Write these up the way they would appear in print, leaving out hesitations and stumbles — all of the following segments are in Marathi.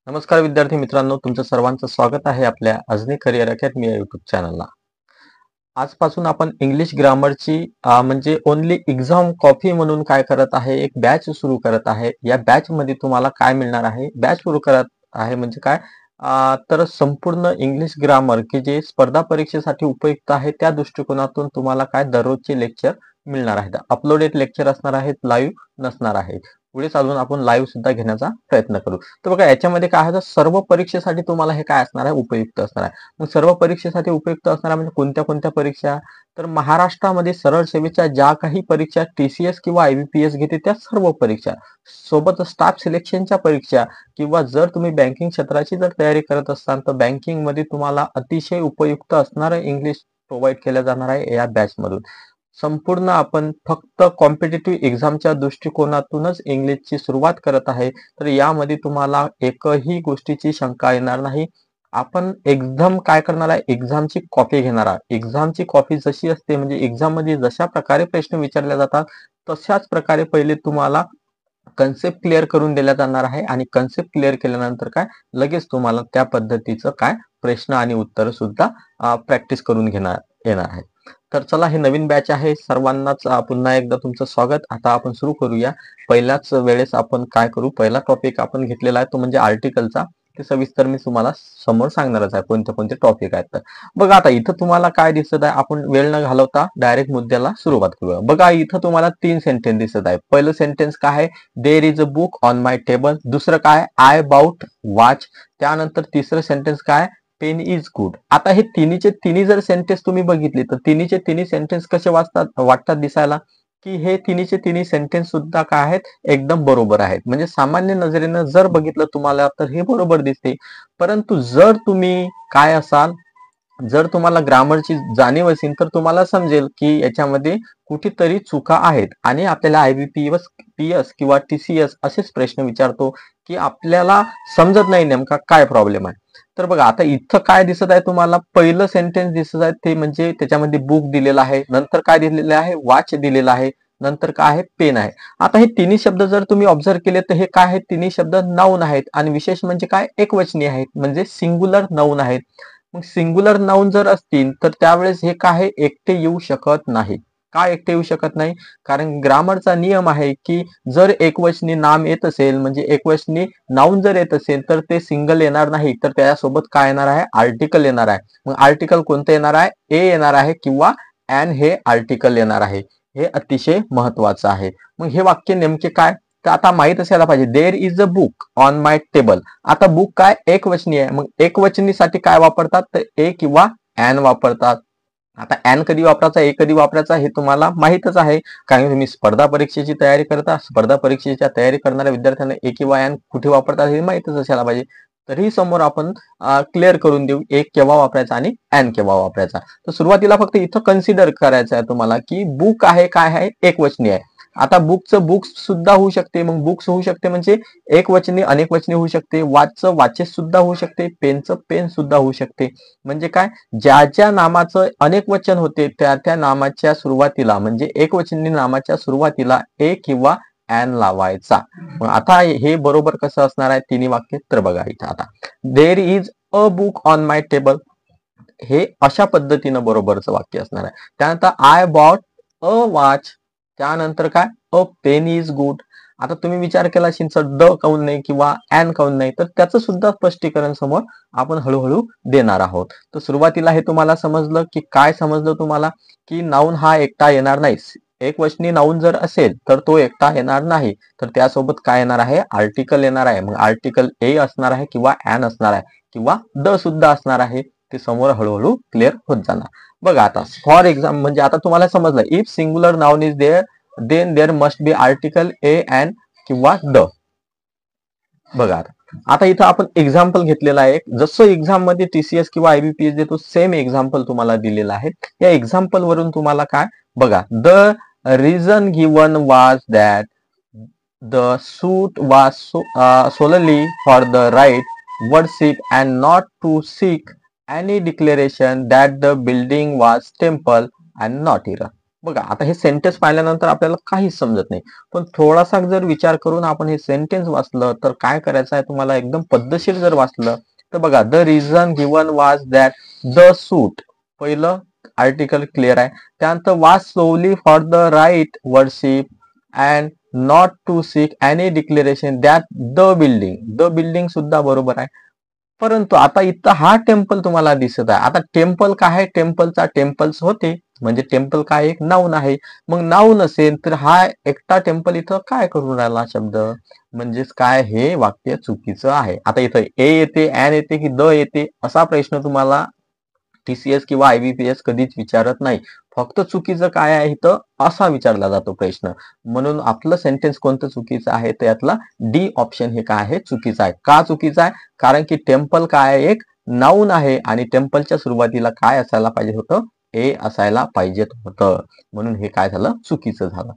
नमस्कार विद्यार्थी मित्रांनो, तुमचं सर्वांचं स्वागत आहे आपल्या अजनी करिअर अकॅडमी या युट्यूब चॅनलला. आजपासून आपण इंग्लिश ग्रामरची म्हणजे ओन्ली एक्झाम कॉपी म्हणून काय करत आहे, एक बॅच सुरू करत आहे. या बॅच मध्ये तुम्हाला काय मिळणार आहे, बॅच सुरू करत आहे म्हणजे काय, तर संपूर्ण इंग्लिश ग्रामर की जे स्पर्धा परीक्षेसाठी उपयुक्त आहे त्या दृष्टिकोनातून तुम्हाला काय दररोजचे लेक्चर मिळणार आहेत. अपलोडेड लेक्चर असणार आहेत, लाईव्ह नसणार आहे. पुढे चालून आपण लाईव्ह सुद्धा घेण्याचा प्रयत्न करू. तर बघा, याच्यामध्ये काय आहे, तर सर्व परीक्षेसाठी तुम्हाला हे काय असणार आहे, उपयुक्त असणार आहे. मग सर्व परीक्षेसाठी उपयुक्त असणार म्हणजे कोणत्या कोणत्या परीक्षा, तर महाराष्ट्रामध्ये सरळ सेवेच्या ज्या काही परीक्षा TCS किंवा IBPS घेते त्या सर्व परीक्षा, सोबत स्टाफ सिलेक्शनच्या परीक्षा, किंवा जर तुम्ही बँकिंग क्षेत्राची जर तयारी करत असाल तर बँकिंग मध्ये तुम्हाला अतिशय उपयुक्त असणारं इंग्लिश प्रोव्हाइड केलं जाणार आहे या बॅच मधून. संपूर्ण आपण फक्त कॉम्पिटिटिव्ह एक्झामच्या दृष्टिकोनातूनच इंग्लिशची सुरुवात करत आहे. तर यामध्ये तुम्हाला एकही गोष्टीची शंका येणार नाही. आपण एकदम काय करणार आहे, एक्झामची कॉपी घेणार आहे. एक्झामची कॉपी जशी असते म्हणजे एक्झाम मध्ये जशा प्रकारे प्रश्न विचारले जातात तशाच प्रकारे पहिले तुम्हाला कन्सेप्ट क्लिअर करून दिला जाणार आहे, आणि कन्सेप्ट क्लिअर केल्यानंतर काय लगेच तुम्हाला त्या पद्धतीचं काय प्रश्न आणि उत्तर सुद्धा प्रॅक्टिस करून घेणार येणार आहे. तर चला, हे नवीन बॅच आहे. सर्वांनाच पुन्हा एकदा तुमचं स्वागत. आता आपण सुरू करूया. पहिल्याच वेळेस आपण काय करू, पहिला टॉपिक आपण घेतलेला आहे तो म्हणजे आर्टिकलचा. ते सविस्तर मी तुम्हाला समोर सांगणारच आहे कोणते कोणते टॉपिक आहेत. तर बघा, आता इथं तुम्हाला काय दिसत आहे, आपण वेळ न घालवता डायरेक्ट मुद्द्याला सुरुवात करूया. बघा, इथं तुम्हाला 3 सेंटेन्स दिसत आहे. पहिलं सेंटेन्स काय आहे, there is a book on my table. दुसरं काय, आय बाउट वॉच. त्यानंतर तिसरं सेंटेन्स काय, पेन इज गुड. आता हे तिन्हीचे तिन्ही जर सेंटेन्स तुम्ही बघितले तर तिन्हीचे तिन्ही सेंटेन्स कसे वाटतात दिसायला, की हे तिन्हीचे तिन्ही सेंटेन्स सुद्धा काय आहेत, एकदम बरोबर आहेत. म्हणजे सामान्य नजरेनं जर बघितलं तुम्हाला तर हे बरोबर दिसते. परंतु जर तुम्ही काय असाल, जर तुम्हाला ग्रामरची जाणीव असेल तर तुम्हाला समजेल की याच्यामध्ये कुठेतरी चुका आहेत, आणि आपल्याला IBPS किंवा TCS असेच प्रश्न विचारतो की आपल्याला समजत नाही नेमका काय प्रॉब्लेम आहे. तर बघा, आता इथं काय दिसत आहे तुम्हाला, पहिलं सेंटेन्स दिसत आहे ते म्हणजे त्याच्यामध्ये बुक दिलेला आहे, नंतर काय दिलेलं आहे, वॉच दिलेला आहे, नंतर काय आहे, पेन आहे. आता हे तिन्ही शब्द जर तुम्ही ऑब्झर्व केले तर हे काय आहेत, तिन्ही शब्द नाऊन आहेत, आणि विशेष म्हणजे काय, एकवचनी आहेत, म्हणजे सिंग्युलर नाऊन आहेत. मग सिंग्युलर नाऊन जर असतील तर त्यावेळेस हे काय एकटे येऊ शकत नाही. का एकटे येऊ शकत नाही, कारण ग्रामरचा नियम आहे की जर एकवचनी नाम येत असेल, म्हणजे एकवचनी नाऊन जर येत असेल तर ते सिंगल येणार नाही, तर त्यासोबत काय येणार आहे, आर्टिकल येणार आहे. मग आर्टिकल कोणतं येणार आहे, ए येणार आहे, किंवा एन हे आर्टिकल येणार आहे. हे अतिशय महत्वाचं आहे. मग हे वाक्य नेमके काय, तर आता माहित असायला पाहिजे, there is a book on my table. आता बुक काय एकवचनी आहे, मग एकवचनीसाठी काय वापरतात, तर ए किंवा एन वापरतात. आता एन कधी वापरायचा, ए कधी वापरायचा हे तुम्हाला माहितच आहे, कारण तुम्ही स्पर्धा परीक्षेची तयारी करता. स्पर्धा परीक्षेच्या तयारी करणाऱ्या विद्यार्थ्यांना ए किंवा एन कुठे वापरतात हे माहितच असायला पाहिजे. तरीही समोर आपण क्लिअर करून देऊ, ए केव्हा वापरायचा आणि एन केव्हा वापरायचा. तर सुरुवातीला फक्त इथं कन्सिडर करायचं आहे तुम्हाला की बुक आहे काय आहे, एकवचनी आहे. आता बुकचं बुक्स सुद्धा होऊ शकते, मग बुक्स होऊ शकते म्हणजे एक वचनी अनेक वचनी होऊ शकते, वाचचं वाचेस सुद्धा होऊ शकते, पेनचं पेन सुद्धा होऊ शकते. म्हणजे काय, ज्या ज्या नामाचं अनेक वचन होते त्या त्या नामाच्या सुरुवातीला म्हणजे एकवचनी नामाच्या सुरुवातीला ए किंवा एन लावायचा. मग आता हे बरोबर कसं असणार आहे तिन्ही वाक्य, तर बघा इथं आता, there is a book on my table, हे अशा पद्धतीनं बरोबरचं वाक्य असणार आहे. त्यानंतर आय बॉट अ वॉच. त्यानंतर काय, अ पेन इज गुड. आता तुम्ही विचार केला असेल सर द काऊन नाही किंवा एन काऊन नाही, तर त्याचं सुद्धा स्पष्टीकरण समोर आपण हळूहळू देणार आहोत. तर सुरुवातीला हे तुम्हाला समजलं की काय समजलं तुम्हाला, की नाऊन हा एकटा येणार नाही. एक वचनी नाऊन जर असेल तर तो एकटा येणार नाही, तर त्यासोबत काय येणार आहे, आर्टिकल येणार आहे. मग आर्टिकल ए असणार आहे किंवा एन असणार आहे, किंवा द सुद्धा असणार आहे. ते समोर हळूहळू क्लिअर होत जाणार. बघा आता फॉर एक्झाम्पल, म्हणजे आता तुम्हाला समजलं, if singular noun is there then there must be article a an किंवा द. बघा आता इथं आपण एक्झाम्पल घेतलेला आहे, जसं एक्झाम मध्ये TCS किंवा IBPS देतो सेम एक्झाम्पल तुम्हाला दिलेलं आहे. या एक्झाम्पल वरून तुम्हाला काय, बघा, the reason given was that the सूट वाज solely for the right worship and not to seek any declaration that the building was temple and not era. बघा आता हे सेंटेन्स पाहिल्यानंतर आपल्याला काहीच समजत नाही, पण थोडासा जर विचार करून आपण हे सेंटेन्स वाचलं तर काय करायचं आहे तुम्हाला, एकदम पद्धतशीर जर वाचलं तर बघा, the reason given was that the suit, पहिलं आर्टिकल क्लिअर आहे. त्यानंतर was solely for the right worship and not to seek any declaration that the building सुद्धा बरोबर आहे. परंतु आता इथं हा टेम्पल तुम्हाला दिसत आहे. आता टेम्पल काय आहे, टेम्पलचा टेम्पल्स होते, म्हणजे टेम्पल काय एक नाऊन आहे. मग नाऊन असेल तर हा एकटा टेम्पल इथं काय करून राहिला शब्द, म्हणजेच काय, हे वाक्य चुकीचं आहे. आता इथं ए येते, ॲन येते की द येते, असा प्रश्न तुम्हाला TCS किंवा IBPS कधीच विचारत नाही. फक्त चुकीचं काय आहे इथं असा विचारला जातो प्रश्न. म्हणून आपलं सेंटेन्स कोणतं चुकीचं आहे, त्यातला डी ऑप्शन हे काय आहे, चुकीचं आहे. का चुकीचं आहे, कारण की टेम्पल काय एक नाऊन आहे आणि टेम्पलच्या सुरुवातीला काय असायला पाहिजे होतं, ए असायला पाहिजे होतं. म्हणून हे काय झालं, चुकीचं झालं.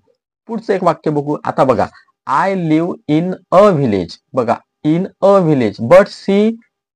पुढचं एक वाक्य बघू. आता बघा, I live in a village, बघा in a village but she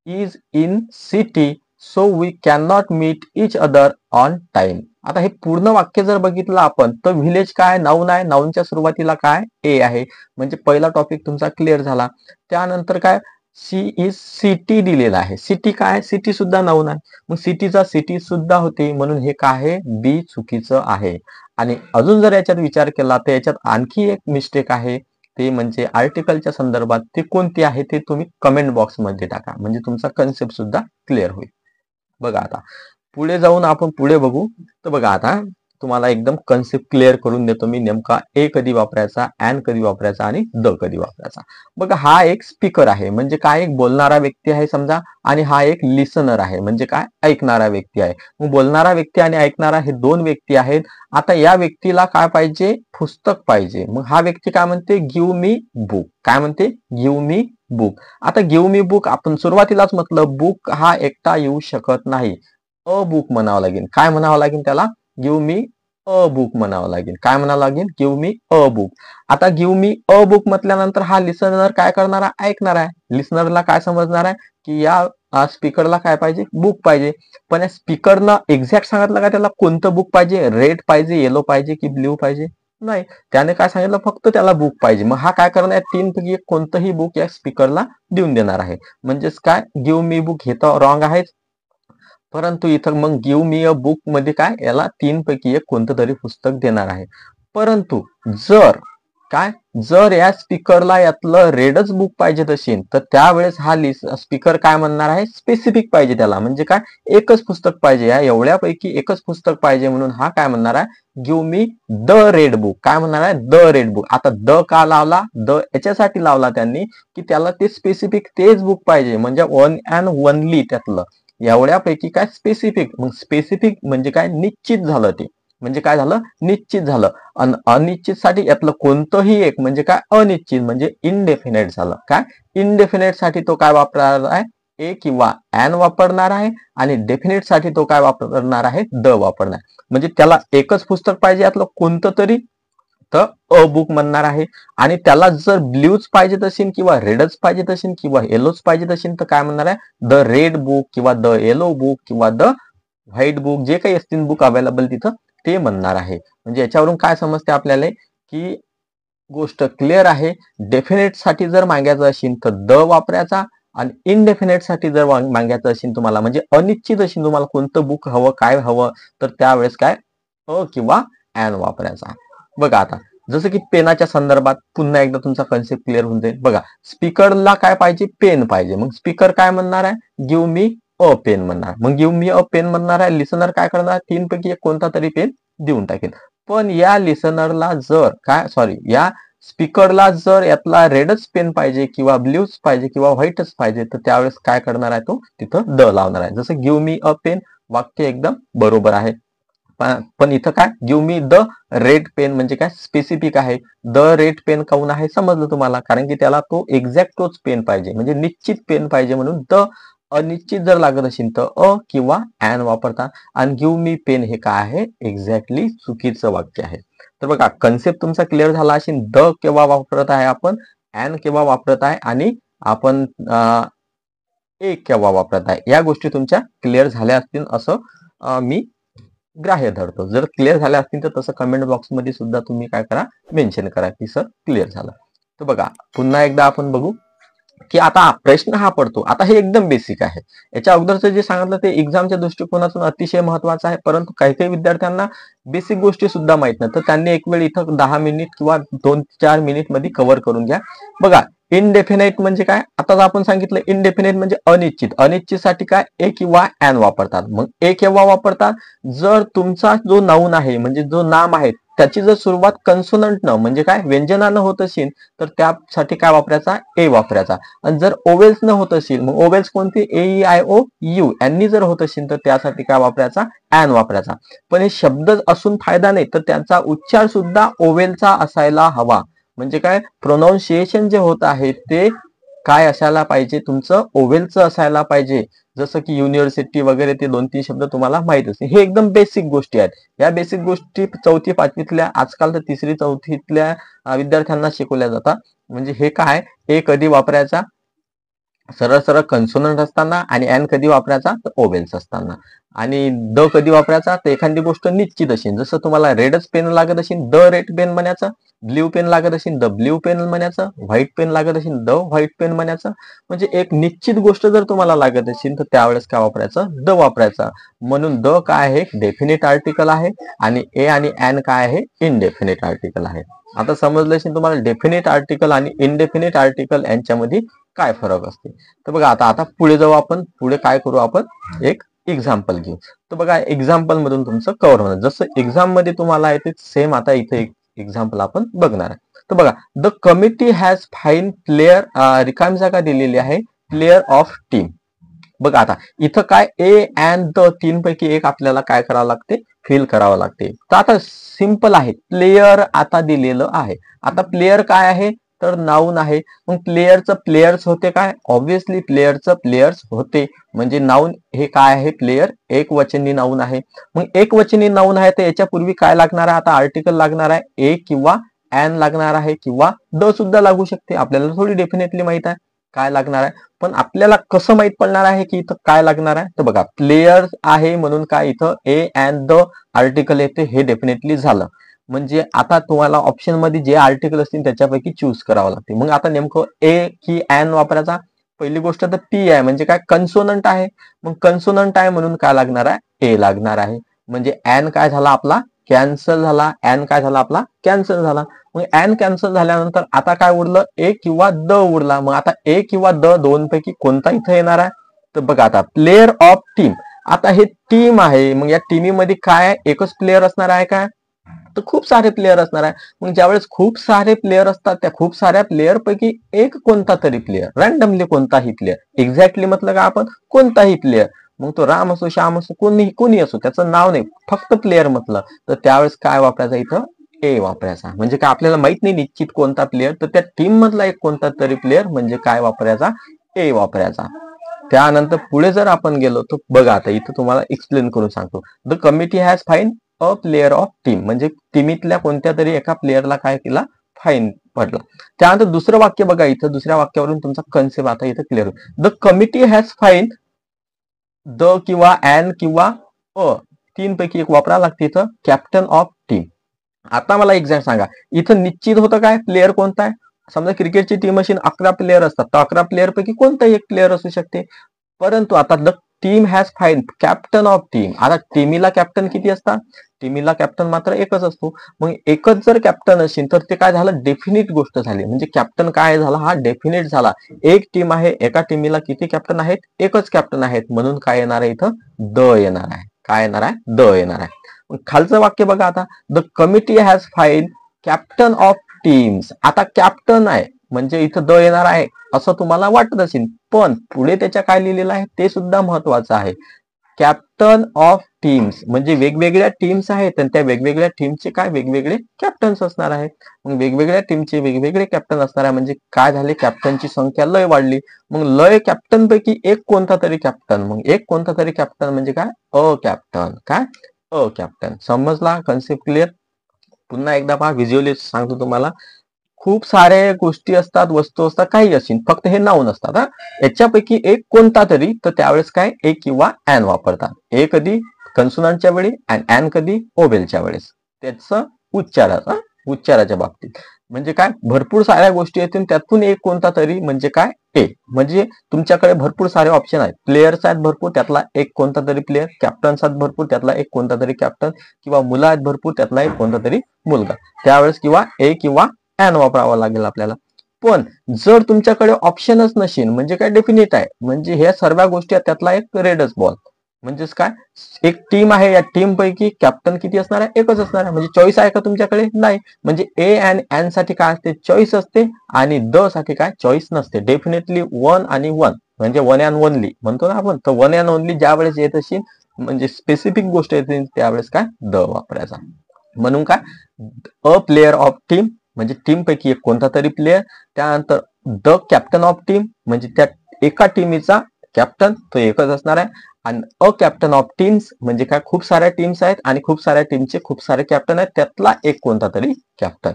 is in city so we can not meet each other on time. आता हे पूर्ण वाक्य जर बघितलं आपण तर व्हिलेज काय नाऊन आहे, नाऊनच्या सुरुवातीला काय ए आहे, म्हणजे पहिला टॉपिक तुमचा क्लिअर झाला. त्यानंतर काय, सी इज सिटी दिलेला आहे, सिटी काय, सिटी सुद्धा नाऊन आहे, मग सिटीचा सिटी सुद्धा होते, म्हणून हे काय आहे, बी चुकीचं आहे. आणि अजून जर याच्यात विचार केला तर याच्यात आणखी एक मिस्टेक आहे, ते म्हणजे आर्टिकलच्या संदर्भात. ते कोणती आहे ते तुम्ही कमेंट बॉक्स मध्ये टाका, म्हणजे तुमचा कन्सेप्ट सुद्धा क्लिअर होईल. बघा आता पुढे जाऊन आपण पुढे बघू. तर बघा आता तुम्हाला एकदम कन्सेप्ट क्लिअर करून देतो मी, नेमका ए कधी वापरायचा, ॲन कधी वापरायचा आणि द कधी वापरायचा. बघा हा एक स्पीकर आहे, म्हणजे काय, एक बोलणारा व्यक्ती आहे समजा, आणि हा एक लिसनर आहे, म्हणजे काय, ऐकणारा व्यक्ती आहे. मग बोलणारा व्यक्ती आणि ऐकणारा हे दोन व्यक्ती आहेत. आता या व्यक्तीला काय पाहिजे, पुस्तक पाहिजे. मग हा व्यक्ती काय म्हणते, गिव्ह मी बुक, काय म्हणते, गिव्ह मी बुक. आता गिव्ह मी बुक आपण सुरुवातीलाच म्हटलं, बुक हा एकटा येऊ शकत नाही, अ बुक म्हणावं लागेल. काय म्हणावं लागेल त्याला, गिव्ह मी अ बुक म्हणावं लागेल. काय म्हणावं लागेल, गिव्ह मी अ बुक. आता गिव्ह मी अ बुक म्हटल्यानंतर हा लिसनर काय करणार आहे, ऐकणार आहे. लिसनरला काय समजणार आहे की या स्पीकरला काय पाहिजे, बुक पाहिजे. पण या स्पीकरनं एक्झॅक्ट सांगितलं का त्याला कोणतं बुक पाहिजे, रेड पाहिजे, येलो पाहिजे की ब्ल्यू पाहिजे, नाही. त्याने काय सांगितलं, फक्त त्याला बुक पाहिजे. मग हा काय करणार, तीन पैकी कोणतंही बुक या स्पीकरला देऊन देणार आहे. म्हणजेच काय, गिव्ह मी बुक हे तर रॉंग आहे, परंतु इथं मग गिव्ह मी अ बुक मध्ये काय, याला तीन पैकी एक कोणतं तरी पुस्तक देणार आहे. परंतु जर काय, जर या स्पीकरला यातलं रेडच बुक पाहिजे असेल तर त्यावेळेस हा स्पीकर काय म्हणणार आहे, स्पेसिफिक पाहिजे त्याला, म्हणजे काय, एकच पुस्तक पाहिजे, या एवढ्यापैकी एकच पुस्तक पाहिजे. म्हणून हा काय म्हणणार आहे, give me the red book. काय म्हणणार आहे, द रेड बुक. आता द का लावला, द याच्यासाठी लावला त्यांनी की त्याला ते स्पेसिफिक तेच बुक पाहिजे, म्हणजे वन अँड ओनली त्यातलं, एवढ्यापैकी काय स्पेसिफिक. मग स्पेसिफिक म्हणजे काय, निश्चित झालं ते, म्हणजे काय झालं, निश्चित झालं. अनिश्चित साठी यातलं कोणतंही एक म्हणजे काय, अनिश्चित म्हणजे इनडेफिनेट झालं. काय, इनडेफिनेट साठी तो काय वापरणार आहे, ए किंवा ॲन वापरणार आहे, आणि डेफिनेट साठी तो काय वापरणार आहे, द वापरणार. म्हणजे त्याला एकच पुस्तक पाहिजे यातलं कोणतं तरी, तर अ बुक म्हणणार आहे. आणि त्याला जर ब्ल्यूच पाहिजे असेल किंवा रेडच पाहिजे असेल किंवा येलोच पाहिजे असेल तर काय म्हणणार आहे, द रेड बुक किंवा द येलो बुक किंवा द व्हाईट बुक, जे काही असतील बुक अवेलेबल तिथं ते म्हणणार आहे. म्हणजे याच्यावरून काय समजते आपल्याला की गोष्ट क्लिअर आहे. डेफिनेट साठी जर मागायचं असेल तर द वापरायचा, आणि इनडेफिनेट साठी जर मागायचं असेल तुम्हाला, म्हणजे अनिश्चित असेल तुम्हाला कोणतं बुक हवं, काय हवं, तर त्यावेळेस काय, अ किंवा ॲन वापरायचा. बघा आता जसं की पेनाच्या संदर्भात पुन्हा एकदा तुमचा कन्सेप्ट क्लिअर होऊन जाईल. बघा स्पीकरला काय पाहिजे, पेन पाहिजे. मग स्पीकर काय म्हणणार आहे, गिव्ह मी अ पेन म्हणणार. मग गिव्ह मी अ पेन म्हणणार आहे, लिसनर काय करणार, तीन पैकी एक कोणता तरी पेन देऊन टाकेल. पण या लिसनरला जर काय, सॉरी, या स्पीकरला जर यातला रेडच पेन पाहिजे किंवा ब्ल्यूच पाहिजे किंवा व्हाईटच पाहिजे, तर त्यावेळेस काय करणार आहे, तो तिथं द लावणार आहे. जसं गिव्ह मी अ पेन, वाक्य एकदम बरोबर आहे. पण इथं काय, give me the red pen म्हणजे काय, स्पेसिफिक आहे. द रेड पेन काऊन आहे समजलं तुम्हाला, कारण की त्याला तो एक्झॅक्ट तोच पेन पाहिजे, म्हणजे निश्चित पेन पाहिजे. म्हणून द, अनिश्चित जर लागत असेल तर अ किंवा ॲन वापरता. आणि गिव्ह मी पेन हे काय आहे, एक्झॅक्टली चुकीचं वाक्य आहे. तर बघा कन्सेप्ट तुमचा क्लिअर झाला असेल. द केव्हा वापरत आहे आपण, ॲन केव्हा वापरत आहे, आणि आपण ए केव्हा वापरत आहे, या गोष्टी तुमच्या क्लिअर झाल्या असतील असं मी ग्राह्य धरतो. जर क्लिअर झाले असतील तर तसं कमेंट बॉक्समध्ये सुद्धा तुम्ही काय करा, मेन्शन करा की सर क्लिअर झालं. तर बघा पुन्हा एकदा आपण बघू की आता प्रश्न हा पडतो. आता हे एकदम बेसिक आहे. याच्या अगोदरचं जे सांगितलं ते एक्झामच्या दृष्टिकोनातून अतिशय महत्वाचं आहे, परंतु काही काही विद्यार्थ्यांना बेसिक गोष्टी सुद्धा माहित नाही, तर त्यांनी एक वेळ इथं 10 मिनिट किंवा 2-4 मिनिट मध्ये कव्हर करून घ्या. बघा इनडेफिनाइट म्हणजे काय, आता आपण सांगितलं इनडेफिनाइट म्हणजे अनिश्चित. अनिश्चितसाठी काय ए किंवा ॲन वापरतात. मग ए केव्हा वापरतात, जर तुमचा जो नाऊन आहे म्हणजे जो नाम आहे त्याची जर सुरुवात कन्सोनंट न म्हणजे काय व्यंजनानं होत असेल तर त्यासाठी काय वापरायचा, ए वापरायचा. आणि जर ओवेल्स न होत असेल, मग ओवेल्स कोणते, ए ई आय ओ यू यांनी जर होत असेल तर त्यासाठी काय वापरायचा, ॲन वापरायचा. पण हे शब्द असून फायदा नाही, तर त्यांचा उच्चार सुद्धा ओवेलचा असायला हवा. म्हणजे काय प्रोनाऊन्सिएशन जे होत आहे ते काय असायला पाहिजे, तुमचं ओवेलचं असायला पाहिजे. जसं की युनिव्हर्सिटी वगैरे ते 2-3 शब्द तुम्हाला माहित असतील. हे एकदम बेसिक गोष्टी आहेत. या बेसिक गोष्टी 4थी-5वीतल्या, आजकाल तर 3री-4थीतल्या विद्यार्थ्यांना शिकवल्या जातात. म्हणजे हे काय, ए कधी वापरायचा सरळ सरळ कन्सोनंट असताना, आणि ॲन कधी वापरायचा तर ओवेल्स असताना, आणि द कधी वापरायचा तर एखादी गोष्ट निश्चित असेल. जसं तुम्हाला रेडच पेन लागत असेल द रेड पेन म्हणायचं, ब्ल्यू पेन लागत असेल द ब्ल्यू पेन म्हणायचं, व्हाईट पेन लागत असेल द व्हाईट पेन म्हणायचं. म्हणजे एक निश्चित गोष्ट जर तुम्हाला लागत असेल तर त्यावेळेस काय वापरायचं, द वापरायचा. म्हणून द काय आहे, डेफिनेट आर्टिकल आहे, आणि ए आणि ॲन काय आहे, इनडेफिनेट आर्टिकल आहे. आता समजलं असेल तुम्हाला डेफिनेट आर्टिकल आणि इनडेफिनेट आर्टिकल यांच्यामध्ये काय फरक असते. तर बघा आता पुढे जाऊ आपण. पुढे काय करू आपण, एक एक्झाम्पल घेऊ. तर बघा एक्झाम्पल मधून तुमचं कव्हर होणार. जसं एक्झाम मध्ये तुम्हाला आहे ते सेम आता इथे एक एक्झाम्पल आपण बघणार आहे. तर बघा the committee has fine player, रिकामी जागा दिलेली आहे, प्लेयर ऑफ टीम. बघा आता इथं काय ए अँड द तीन पैकी एक आपल्याला काय करावं लागते, फिल करावं लागते. तर आता सिंपल आहे, प्लेयर आता दिलेलं आहे. आता प्लेयर काय आहे तर नाऊन आहे. मग प्लेयरचं प्लेयर्स होते काय, ऑब्व्हियसली प्लेयरचं प्लेयर्स होते. म्हणजे नाऊन हे काय आहे, प्लेयर एक वचनी नाऊन आहे. मग एक वचनी नाऊन आहे तर याच्या पूर्वी काय लागणार आहे, आता आर्टिकल लागणार आहे, ए किंवा ॲन लागणार आहे, किंवा द सुद्धा लागू शकते. आपल्याला थोडी डेफिनेटली माहित आहे काय लागणार आहे, पण आपल्याला कसं माहित पडणार आहे की इथं काय लागणार आहे. तर बघा प्लेयर आहे म्हणून काय इथं ए अँड द आर्टिकल येते, हे डेफिनेटली झालं. म्हणजे आता तुम्हाला ऑप्शन मध्ये जे आर्टिकल असतील त्याच्यापैकी चूज करावं लागते. मग आता नेमकं ए की ॲन वापरायचा. पहिली गोष्ट तर पी आहे म्हणजे काय, कन्सोनंट आहे. मग कन्सोनंट आहे म्हणून काय लागणार आहे, ए लागणार आहे. म्हणजे ॲन काय झाला आपला, कॅन्सल झाला. ॲन काय झाला आपला, कॅन्सल झाला. मग ॲन कॅन्सल झाल्यानंतर आता काय उरलं, ए किंवा द उरला. मग आता ए किंवा द दोन पैकी कोणता इथं येणार आहे. तर बघा आता प्लेयर ऑफ टीम, आता हे टीम आहे. मग या टीमीमध्ये काय एकच प्लेयर असणार आहे काय, तर खूप सारे प्लेयर असणार आहे. मग ज्यावेळेस खूप सारे प्लेयर असतात त्या खूप साऱ्या प्लेयर पैकी एक कोणता तरी प्लेयर, रँडमली कोणताही प्लेयर, एक्झॅक्टली म्हटलं का आपण कोणताही प्लेयर, मग तो राम असो श्याम असो कोणी असो, त्याचं नाव नाही, फक्त प्लेयर म्हटलं तर त्यावेळेस काय वापरायचं इथं, ए वापरायचा. म्हणजे काय आपल्याला माहित नाही निश्चित कोणता प्लेयर, तर त्या टीम मधला एक कोणता तरी प्लेयर म्हणजे काय वापरायचा, ए वापरायचा. त्यानंतर पुढे जर आपण गेलो तर बघा आता इथं तुम्हाला एक्सप्लेन करून सांगतो. The committee has fine a player of team, म्हणजे टीमीतल्या कोणत्या तरी एका प्लेयरला काय केला, फाईन पडला. त्यानंतर दुसरं वाक्य बघा, इथं दुसऱ्या वाक्यावरून तुमचा कन्सेप्ट आता इथं क्लिअर होईल. The committee has find the किंवा ॲन किंवा अ तीन पैकी एक वापरावं लागते इथं, कॅप्टन ऑफ टीम. आता मला एक्झॅक्ट सांगा, इथं निश्चित होतं काय, प्लेयर कोणता आहे. समजा क्रिकेटची टीम अशी 11 प्लेयर असतात, तर 11 प्लेयर पैकी कोणताही एक प्लेयर असू शकते. परंतु आता the team has fine captain of team. आता टीमीला कॅप्टन किती असतात, टीमीला कॅप्टन मात्र एकच असतो. मग एकच जर कॅप्टन असेल तर ते काय झालं, डेफिनेट गोष्ट झाली. म्हणजे कॅप्टन काय झाला, हा डेफिनेट झाला. एक टीम आहे, एका टीमीला किती कॅप्टन आहेत, एकच कॅप्टन आहेत. म्हणून काय येणार आहे इथं, द येणार आहे. काय येणार आहे, द येणार आहे. खालचं वाक्य बघा आता, the committee has fine captain of teams. आता कॅप्टन आहे म्हणजे इथं द येणार आहे असं तुम्हाला वाटत असेल, पण पुढे त्याच्या काय लिहिलेलं आहे ते सुद्धा महत्वाचं आहे. कॅप्टन ऑफ टीम्स म्हणजे वेगवेगळ्या टीम्स आहेत आणि त्या वेगवेगळ्या टीमचे काय वेगवेगळे कॅप्टन्स असणार आहे. मग वेगवेगळ्या टीमचे वेगवेगळे कॅप्टन असणार आहे म्हणजे काय झाले, कॅप्टनची संख्या लय वाढली. मग लय कॅप्टन पैकी एक कोणता तरी कॅप्टन, मग एक कोणता तरी कॅप्टन म्हणजे काय, अ कॅप्टन. काय, अ कॅप्टन. समजला कन्सेप्ट क्लिअर. पुन्हा एकदा पहा, व्हिज्युअली सांगतो तुम्हाला. खूप सारे गोष्टी असतात, वस्तू असतात, काही असेल, फक्त हे नाऊन असतात. याच्यापैकी एक कोणता तरी, तर त्यावेळेस काय ए किंवा ॲन वापरतात. ए कधी कन्सोनंटच्या वेळी आणि ॲन कधी ओवेलच्या वेळेस. त्याचं उच्चाराच्या बाबतीत म्हणजे काय भरपूर साऱ्या गोष्टी येतील त्यातून एक कोणता तरी म्हणजे काय ए. म्हणजे तुमच्याकडे भरपूर सारे ऑप्शन आहेत, प्लेयर्स आहेत भरपूर त्यातला एक कोणता तरी प्लेयर, कॅप्टन्स आहेत भरपूर त्यातला एक कोणता तरी कॅप्टन, किंवा मुलं आहेत भरपूर त्यातला एक कोणता तरी मुलगा. त्यावेळेस किंवा ए किंवा ॲन वापरावा लागेल आपल्याला. पण जर तुमच्याकडे ऑप्शनच नसेल म्हणजे काय डेफिनेट आहे, म्हणजे ह्या सर्व गोष्टी आहेत त्यातला एक रेडच बॉल. म्हणजेच काय, एक टीम आहे, या टीम पैकी कॅप्टन किती असणार आहे, एकच असणार आहे. म्हणजे चॉईस आहे का तुमच्याकडे, नाही. म्हणजे ए आणि एन साठी काय असते, चॉईस असते, आणि द साठी काय चॉईस नसते. डेफिनेटली वन आणि वन म्हणजे वन अँड ओनली म्हणतो ना आपण, तर वन अँड ओनली ज्या वेळेस येत असेल म्हणजे स्पेसिफिक गोष्ट येते त्यावेळेस काय द वापरायचा. म्हणून काय अ प्लेयर ऑफ टीम म्हणजे टीम पैकी एक कोणता तरी प्लेयर. त्यानंतर द कॅप्टन ऑफ टीम म्हणजे त्या एका टीमचा कॅप्टन तो एकच असणार आहे. आणि अ कॅप्टन ऑफ टीम्स म्हणजे काय खूप साऱ्या टीम्स आहेत आणि खूप साऱ्या टीमचे खूप सारे कॅप्टन आहेत त्यातला एक कोणता तरी कॅप्टन.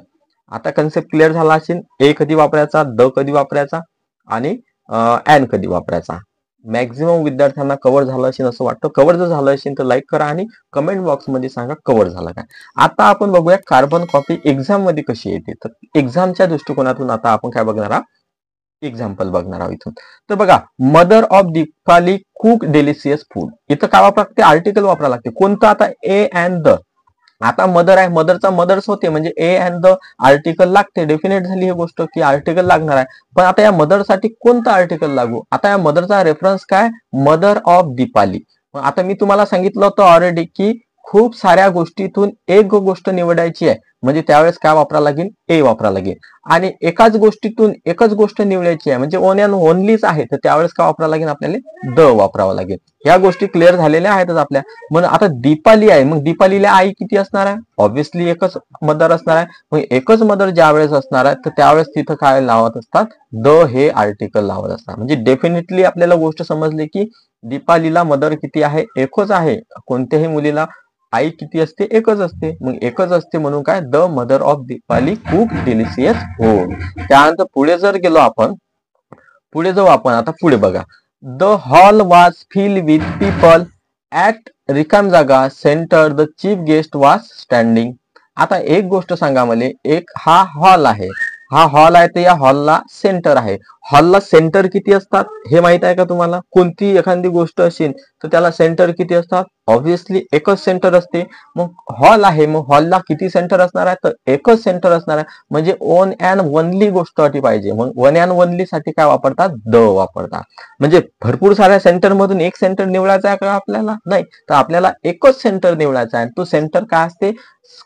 आता कन्सेप्ट क्लिअर झाला असेल, ए कधी वापरायचा, द कधी वापरायचा आणि ॲन कधी वापरायचा. मॅक्झिमम विद्यार्थ्यांना कव्हर झालं असेल असं वाटतं. कव्हर जर झालं असेल तर लाईक करा आणि कमेंट बॉक्स मध्ये सांगा कव्हर झाला काय. आता आपण बघूया कार्बन कॉपी एक्झाम मध्ये कशी येते. तर एक्झामच्या दृष्टिकोनातून आता आपण काय बघणार आहोत, एक्झाम्पल बघणार आहोत इथून. तर बघा, mother of Deepali cook delicious food. इथं काय वापरा लागते, आर्टिकल वापरा लागते. कोणतं, आता ए अँड द. आता मदर आहे, मदरचा मदर्स होते म्हणजे ए अँड द आर्टिकल लागते. डेफिनेट झाली ही गोष्ट की आर्टिकल लागणार आहे. पण आता या मदरसाठी कोणतं आर्टिकल लागू, आता या मदरचा रेफरन्स काय, मदर ऑफ दीपाली. आता मी तुम्हाला सांगितलं होतं ऑलरेडी की खूप साऱ्या गोष्टीतून एक गोष्ट निवडायची आहे, म्हणजे त्यावेळेस काय वापरा लागेल, ए वापरा लागेल. आणि एकाच गोष्टीतून एकच गोष्ट निवडायची आहे म्हणजे ओन अँड ओनलीच आहे, तर त्यावेळेस काय वापरावं लागेल, आपल्याला द वापरावं लागेल. ह्या गोष्टी क्लिअर झालेल्या आहेतच आपल्या. म्हणून आता दीपाली आहे, मग दीपालीला आई किती असणार आहे, ऑब्व्हियसली एकच मदर असणार आहे. मग एकच मदर ज्या वेळेस असणार आहे तर त्यावेळेस तिथं काय लावत असतात, द हे आर्टिकल लावत असतात. म्हणजे डेफिनेटली आपल्याला गोष्ट समजली की दीपालीला मदर किती आहे, एकच आहे. कोणत्याही मुलीला आई किती असते, एकच असते. मग एकच असते म्हणून काय, the mother of Deepali cook delicious food. त्यानंतर पुढे जर गेलो आपण, पुढे जाऊ आपण. आता पुढे बघा, the hall was fill with people at रिकाम जागा centre the chief guest was standing. आता एक गोष्ट सांगा मला, एक हा हॉल आहे, हा हॉल आहे तर या हॉलला सेंटर आहे. हॉलला सेंटर किती असतात हे माहित आहे का तुम्हाला, कोणती एखादी गोष्ट असेल तर त्याला सेंटर किती असतात, ऑब्व्हियसली एकच सेंटर असते. मग हॉल आहे, मग हॉलला किती सेंटर असणार आहे, तर एकच सेंटर असणार आहे. म्हणजे ओन अँड ओनली गोष्ट अटी पाहिजे. मग वन अँड ओनली साठी काय वापरतात, द वापरतात. म्हणजे भरपूर साऱ्या सेंटर मधून एक सेंटर निवडायचा आहे का आपल्याला, नाही. तर आपल्याला एकच सेंटर निवडायचा आहे. तो सेंटर काय असते,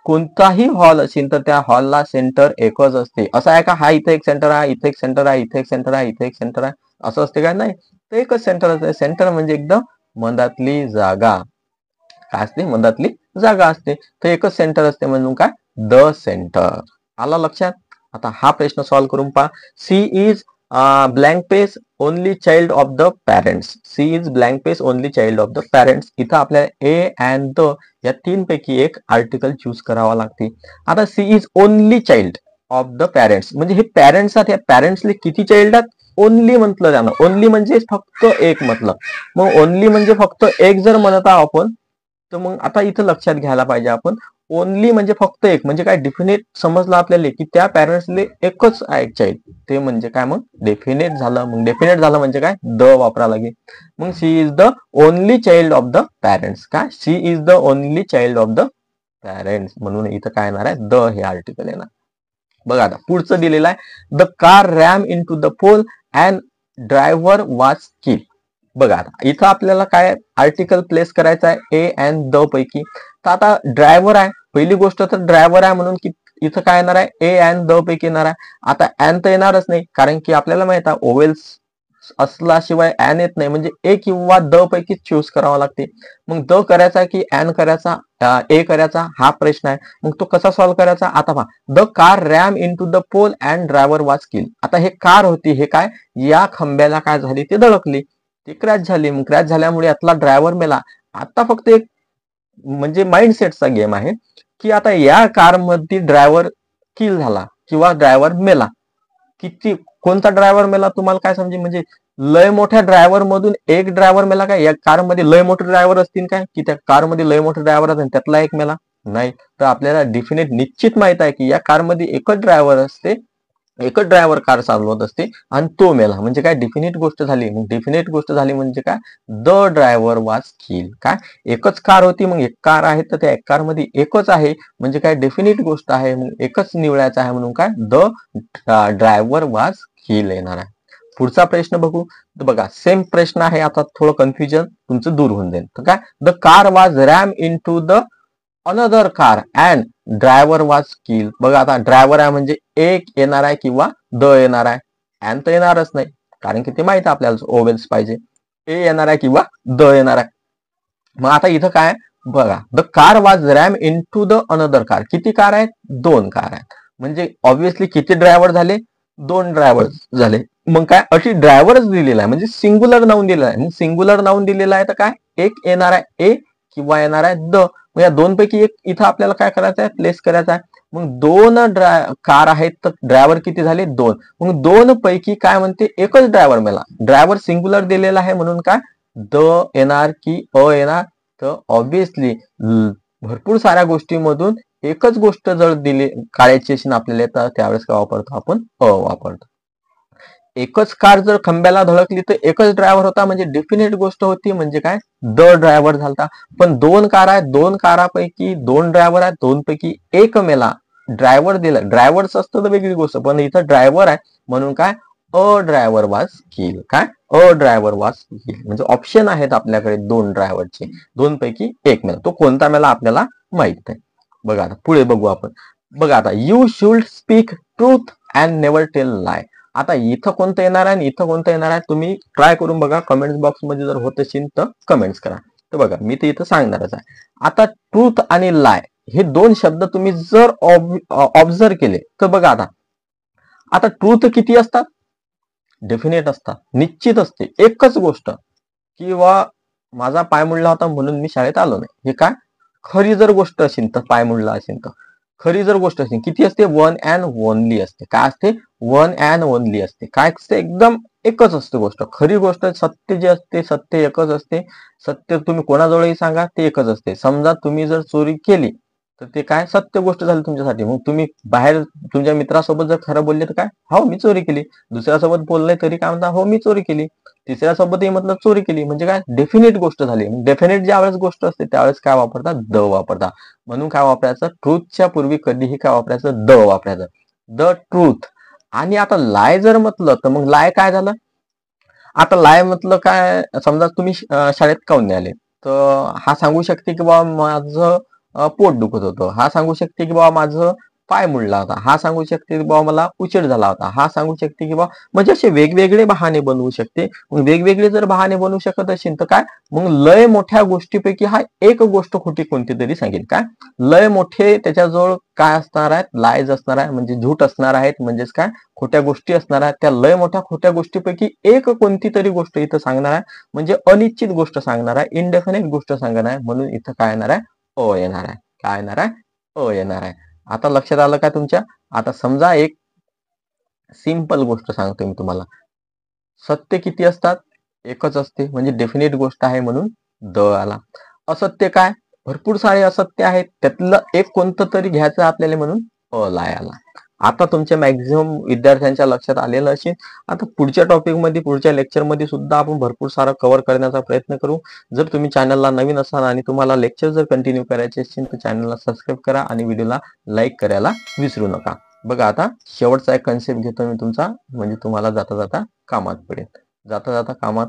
कोणताही हॉल असेल तर त्या हॉलला सेंटर एकच असते. असं आहे का, हा इथे एक सेंटर आहे, इथे एक सेंटर आहे, इथे एक सेंटर आहे, इथे एक सेंटर आहे, असं असते का, नाही. तर एकच सेंटर असते. सेंटर म्हणजे एकदम मधातली जागा. काय असते, मधातली जागा असते. तर एकच सेंटर असते म्हणून काय, द सेंटर. आला लक्षात. आता हा प्रश्न सॉल्व्ह करून पहा. She is blank page only child of the parents. She is blank page only child of the parents. इथं आपल्याला ए अँड द या तीन पैकी एक आर्टिकल चूज करावा लागते. आता she is only child of the parents म्हणजे हे पॅरेंट्स आहेत, या पॅरेंट्सले किती चाइल्ड आहेत, ओनली म्हटलं त्यानं. ओनली म्हणजे फक्त एक म्हटलं. मग ओनली म्हणजे फक्त एक जर म्हणत आहोत आपण, तर मग आता इथं लक्षात घ्यायला पाहिजे आपण, ओनली म्हणजे फक्त एक म्हणजे काय, डेफिनेट समजलं आपल्याला की त्या पॅरेंट्सले एकच आहे चाइल्ड. ते म्हणजे काय, मग डेफिनेट झालं. मग डेफिनेट झालं म्हणजे काय, द वापरा लागेल. मग she is the only child of the parents. काय, she is the only child of the parents म्हणून इथं काय येणार आहे, द हे आर्टिकल येणार. बघा आता पुढचं दिलेलं आहे, the car ram into the pole and driver was kill. बघा आता इथं आपल्याला काय आर्टिकल प्लेस करायचं आहे, ए अँड द पैकी. तर आता ड्रायव्हर आहे, पहिली गोष्ट तर ड्रायव्हर आहे म्हणून की इथं काय येणार आहे, ए अँड द पैकी येणार आहे. आता अँड तर येणारच नाही, कारण की आपल्याला माहित आहे ओवेल्स असल्याशिवाय ॲन येत नाही. म्हणजे ए किंवा द पैकी चूज करावा लागते. मग द करायचा की ॲन करायचा, ए करायचा, हा प्रश्न आहे. मग तो कसा सॉल्व्ह करायचा, आता पहा, the car ram into the pole and driver was kill. आता हे कार होती, हे काय, या खांब्याला काय झाली, ते धडकली, ती क्रॅश झाली. मग क्रॅश झाल्यामुळे यातला ड्रायव्हर मेला. आता फक्त एक म्हणजे माइंडसेटचा गेम आहे की आता या कार मध्ये ड्रायव्हर किल झाला किंवा ड्रायव्हर मेला. किती, कोणता ड्रायव्हर मेला तुम्हाला काय समजेल, म्हणजे लय मोठ्या ड्रायव्हर मधून एक ड्रायव्हर मेला काय? या कार मध्ये लय मोठे ड्रायव्हर असतील काय की त्या कार मध्ये लय मोठे ड्रायव्हर असतील त्यातला एक मेला? नाही. तर आपल्याला डिफिनेट निश्चित माहित आहे की या कार मध्ये एकच ड्रायव्हर असते, एकच ड्रायव्हर कार चालवत असते आणि तो मेला. म्हणजे काय? डिफिनेट गोष्ट झाली. मग डिफिनेट गोष्ट झाली म्हणजे काय? द ड्रायव्हर वॉज किल. काय? एकच कार होती, मग एक कार आहे तर त्या एक कार मध्ये एकच आहे म्हणजे काय? डेफिनेट गोष्ट आहे, मग एकच निवडायचं आहे म्हणून काय? द ड्रायव्हर वॉज किल येणार आहे. पुढचा प्रश्न बघू. तर बघा सेम प्रश्न आहे, आता थोडं कन्फ्युजन तुमचं दूर होऊन जाईल. तर काय? The car was ram into the another car and driver was kill. बघा आता ड्रायव्हर आहे म्हणजे एक येणार आहे किंवा द येणार आहे, अँड तर येणारच नाही कारण की ते माहित आहे आपल्याला ओवेल्स पाहिजे. ए येणार आहे किंवा द येणार आहे. मग आता इथं काय बघा, the car was ram into the another car. किती कार आहेत? 2 कार आहेत. म्हणजे ऑब्व्हियसली किती ड्रायव्हर झाले? 2 ड्रायव्हर झाले. मग काय? अशी ड्रायव्हरच दिलेला आहे म्हणजे सिंग्युलर नाऊन दिलेला आहे. सिंग्युलर नाऊन दिलेला आहे तर काय? एक येणार आहे ए किंवा येणार आहे द. मग या दोन पैकी एक इथं आपल्याला काय करायचं आहे? प्लेस करायचं आहे. मग 2 कार आहेत तर ड्रायव्हर किती झाले? 2. मग 2 पैकी काय म्हणते? एकच ड्रायव्हर मेला. ड्रायव्हर सिंग्युलर दिलेला आहे म्हणून काय? द येणार की अ येणार? तर ऑब्व्हियसली भरपूर साऱ्या गोष्टींमधून एकच गोष्ट जर दिली काढायची असेल आपल्याला तर त्यावेळेस काय वापरतो आपण? अ वापरतो. एकच कार जर खंब्याला धडकली तर एकच ड्रायव्हर होता म्हणजे डेफिनेट गोष्ट होती म्हणजे काय? द ड्रायव्हर झालता. पण 2 कार आहेत, 2 कारापैकी 2 ड्रायव्हर आहेत, 2 पैकी एक मेला. ड्रायव्हर दिला, ड्रायव्हरच असतं तर वेगळी गोष्ट, पण इथं ड्रायव्हर आहे म्हणून काय? अ ड्रायव्हर वॉज किल. काय? अ ड्रायव्हर वॉज किल. म्हणजे ऑप्शन आहेत आपल्याकडे 2 ड्रायव्हरचे, 2 पैकी एक मेला. तो कोणता मेला आपल्याला माहित नाही. बघा आता पुढे बघू आपण. बघा आता you should speak truth and never tell lie. आता इथं कोणतं येणार आहे आणि इथं कोणतं येणार आहे तुम्ही ट्राय करून बघा. कमेंट्स बॉक्स मध्ये जर होत असेल तर कमेंट्स करा. तर बघा मी ते इथं सांगणारच आहे. आता ट्रूथ आणि लाय हे 2 शब्द तुम्ही जर ऑब्झर्व केले तर बघा आता, आता ट्रूथ किती असतात? डेफिनेट असतात, निश्चित असते. एकच गोष्ट किंवा माझा पाय मुडला होता म्हणून मी शाळेत आलो नाही, हे काय? खरी जर गोष्ट असेल तर, पाय मुडला असेल तर खरी जर गोष्ट असेल किती असते? 1 अँड ओनली असते. काय असते? 1 अँड ओनली असते. काय असते? एकदम एकच असते गोष्ट. खरी गोष्ट सत्य जे असते, सत्य एकच असते. सत्य तुम्ही कोणाजवळही सांगा ते एकच असते. समजा तुम्ही जर चोरी केली तर ते काय? सत्य गोष्ट झाली तुमच्यासाठी. मग तुम्ही बाहेर तुमच्या मित्रासोबत जर खरं बोलले तर काय? हो मी चोरी केली. दुसऱ्यासोबत बोलले तरी काय म्हणता? हो मी चोरी केली. तिसऱ्यासोबतही म्हटलं चोरी केली. म्हणजे काय? डेफिनेट गोष्ट झाली. डेफिनेट ज्यावेळेस गोष्ट असते त्यावेळेस काय वापरतात? द वापरतात. म्हणून काय वापरायचं? ट्रूथच्या पूर्वी कधीही काय वापरायचं? द वापरायचं. The truth. आणि आता लाय जर म्हटलं तर मग लाय काय झालं? आता लाय म्हटलं काय? समजा तुम्ही शाळेत काऊन नाही आले तर हा सांगू शकते की बाबा माझं पोट दुखत होतं. हा सांगू शकते की बाबा माझं पाय मुडला होता. हा सांगू शकते की बाबा मला उशीर झाला होता. हा सांगू शकते की बाबा, म्हणजे असे वेगवेगळे बहाणे बनवू शकते. मग वेगवेगळे जर बहाणे बनवू शकत असेल तर काय? मग लय मोठ्या गोष्टीपैकी हा एक गोष्ट खोटी कोणती तरी सांगेल. काय? लय मोठे त्याच्याजवळ काय असणार आहेत? लायज असणार आहे, म्हणजे झूट असणार आहेत, म्हणजेच काय? खोट्या गोष्टी असणार आहेत. त्या लय मोठ्या खोट्या गोष्टीपैकी एक कोणती तरी गोष्ट इथं सांगणार आहे, म्हणजे अनिश्चित गोष्ट सांगणार आहे, इनडेफिनेट गोष्ट सांगणार आहे. म्हणून इथं काय येणार आहे? अ येणार आहे. काय येणार आहे? अ येणार आहे. आता लक्षात आलं का तुमच्या? आता समजा एक सिंपल गोष्ट सांगतो मी तुम्हाला. सत्य किती असतात? एकच असते, म्हणजे डेफिनेट गोष्ट आहे म्हणून द आला. असत्य काय? भरपूर सारे असत्य आहेत, त्यातलं एक कोणतं तरी घ्यायचं आपल्याला म्हणून अ लाय आला. आता तुमच्या मॅक्झिमम विद्यार्थ्यांच्या लक्षात आलेलं असेल. आता पुढच्या टॉपिक मध्ये, पुढच्या लेक्चर मध्ये सुद्धा आपण भरपूर सारं कव्हर करण्याचा प्रयत्न करू. जर तुम्ही चॅनलला नवीन असाल आणि तुम्हाला लेक्चर जर कंटिन्यू करायचे असेल तर चॅनलला सबस्क्राईब करा आणि व्हिडिओला लाईक करायला विसरू नका. बघा आता शेवटचा एक कन्सेप्ट घेतो मी तुमचा, म्हणजे तुम्हाला जाता जाता कामात पडेल. जाता जाता कामात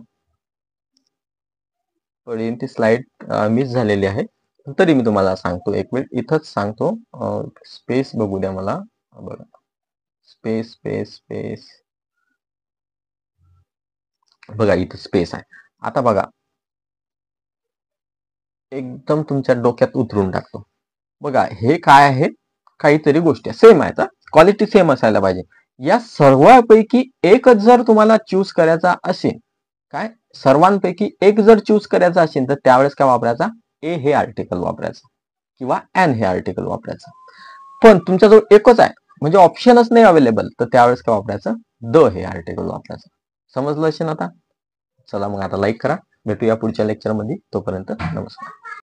पडेल ती स्लाइड मिस झालेली आहे, तरी मी तुम्हाला सांगतो. एक वेळ इथंच सांगतो. स्पेस बघू द्या मला. बघा स्पेस स्पेस स्पेस, बघा इथं स्पेस आहे. आता बघा एकदम तुमच्या डोक्यात उतरून टाकतो. बघा हे काय आहे? काहीतरी गोष्टी सेम आहेत, क्वालिटी सेम असायला पाहिजे. या सर्वांपैकी एकच जर तुम्हाला चूज करायचा असेल, काय सर्वांपैकी एक जर चूज करायचा असेल तर त्यावेळेस काय वापरायचा? ए हे आर्टिकल वापरायचं किंवा एन हे आर्टिकल वापरायचं. पण तुमच्याजवळ एकच आहे म्हणजे ऑप्शनच नाही अवेलेबल, तर त्यावेळेस काय वापरायचं? द हे आर्टिकल वापरायचं. समजलं असेल आता? चला मग आता लाईक करा. भेटूया पुढच्या लेक्चरमध्ये. तोपर्यंत नमस्कार.